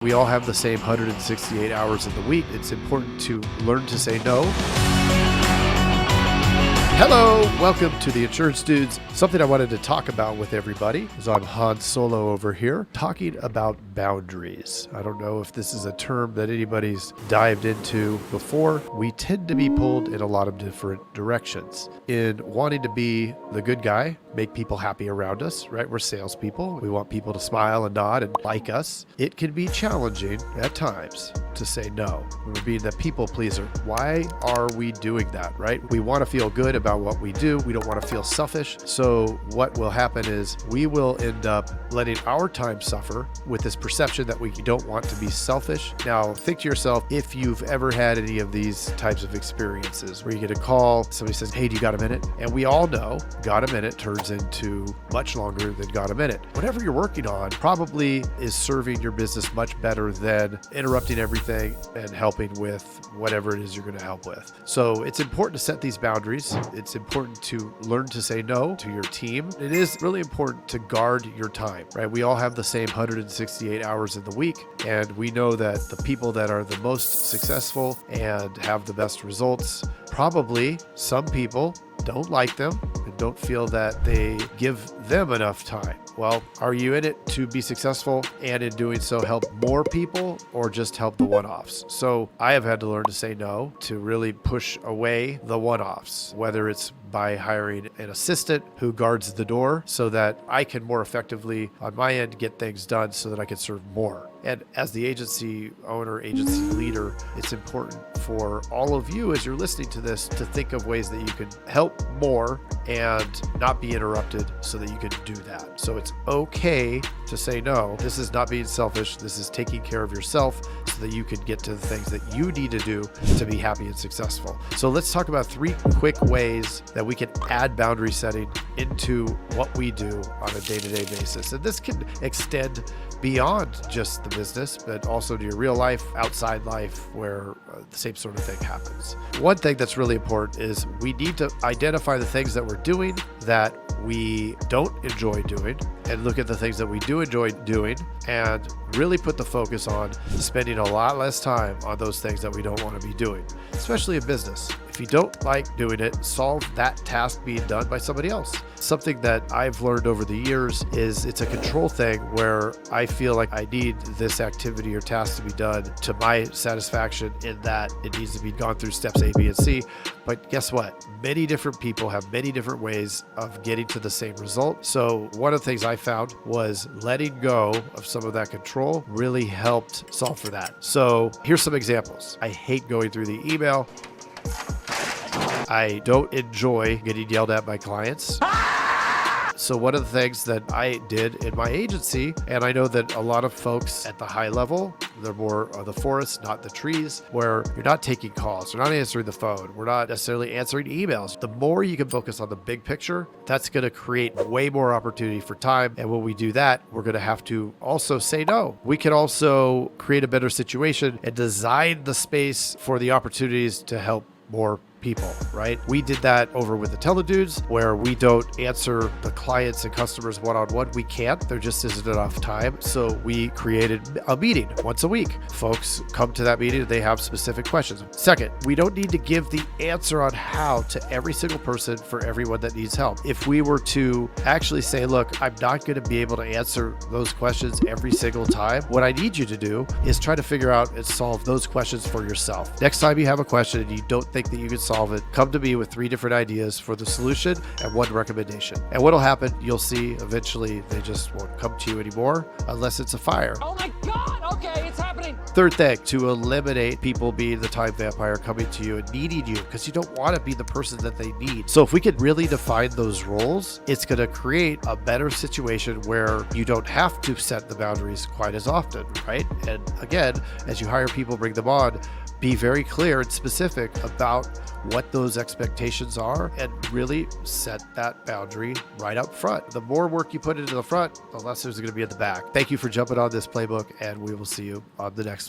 We all have the same 168 hours in the week. It's important to learn to say no. Hello, welcome to the Insurance Dudes. Something I wanted to talk about with everybody is I'm Han Solo over here talking about boundaries. I don't know if this is a term that anybody's dived into before. We tend to be pulled in a lot of different directions. In wanting to be the good guy, make people happy around us, right? We're salespeople. We want people to smile and nod and like us. It can be challenging at times to say no. We're being the people pleaser. Why are we doing that, right? We want to feel good about what we do. We don't want to feel selfish. So what will happen is we will end up letting our time suffer with this perception that we don't want to be selfish. Now, think to yourself if you've ever had any of these types of experiences where you get a call, somebody says, "Hey, do you got a minute?" And we all know got a minute turns into much longer than got a minute. Whatever you're working on probably is serving your business much better than interrupting everything and helping with whatever it is you're going to help with. So it's important to set these boundaries. It's important to learn to say no to your team. It is really important to guard your time, right? We all have the same 168 hours in the week, and we know that the people that are the most successful and have the best results, probably some people don't like them and don't feel that they give them enough time. Well, are you in it to be successful and in doing so help more people or just help the one-offs? So I have had to learn to say no, to really push away the one-offs, whether it's by hiring an assistant who guards the door so that I can more effectively on my end get things done so that I can serve more. And as the agency owner, agency leader, it's important for all of you as you're listening to this to think of ways that you can help more and not be interrupted so that you can do that. So it's okay to say no. This is not being selfish. This is taking care of yourself so that you can get to the things that you need to do to be happy and successful. So let's talk about 3 quick ways that we can add boundary setting into what we do on a day-to-day basis. And this can extend beyond just the business, but also to your real life, outside life, where the same sort of thing happens. One thing that's really important is we need to identify the things that we're doing that we don't enjoy doing and look at the things that we do enjoy doing and really put the focus on spending a lot less time on those things that we don't want to be doing, especially in business. If you don't like doing it, solve that task being done by somebody else. Something that I've learned over the years is it's a control thing where I feel like I need this activity or task to be done to my satisfaction in that it needs to be gone through steps A, B, and C. But guess what? Many different people have many different ways of getting to the same result. So one of the things I found was letting go of some of that control really helped solve for that. So here's some examples. I hate going through the email. I don't enjoy getting yelled at by clients. So one of the things that I did in my agency, and I know that a lot of folks at the high level, they're more of the forest, not the trees, where you're not taking calls, you're not answering the phone, we're not necessarily answering emails. The more you can focus on the big picture, that's going to create way more opportunity for time. And when we do that, we're going to have to also say no. We can also create a better situation and design the space for the opportunities to help more people, right? We did that over with the Teledudes, where we don't answer the clients and customers one-on-one. We can't. There just isn't enough time. So we created a meeting once a week. Folks come to that meeting and they have specific questions. Second, we don't need to give the answer on how to every single person for everyone that needs help. If we were to actually say, look, I'm not going to be able to answer those questions every single time. What I need you to do is try to figure out and solve those questions for yourself. Next time you have a question and you don't think that you can solve it, come to me with 3 different ideas for the solution and 1 recommendation. And what'll happen, you'll see eventually they just won't come to you anymore unless it's a fire. Oh my God, okay, it's happening. Third thing, to eliminate people being the time vampire coming to you and needing you because you don't want to be the person that they need. So if we could really define those roles, it's going to create a better situation where you don't have to set the boundaries quite as often, right? And again, as you hire people, bring them on, be very clear and specific about what those expectations are and really set that boundary right up front. The more work you put into the front, the less there's going to be at the back. Thank you for jumping on this playbook, and we will see you on the next one.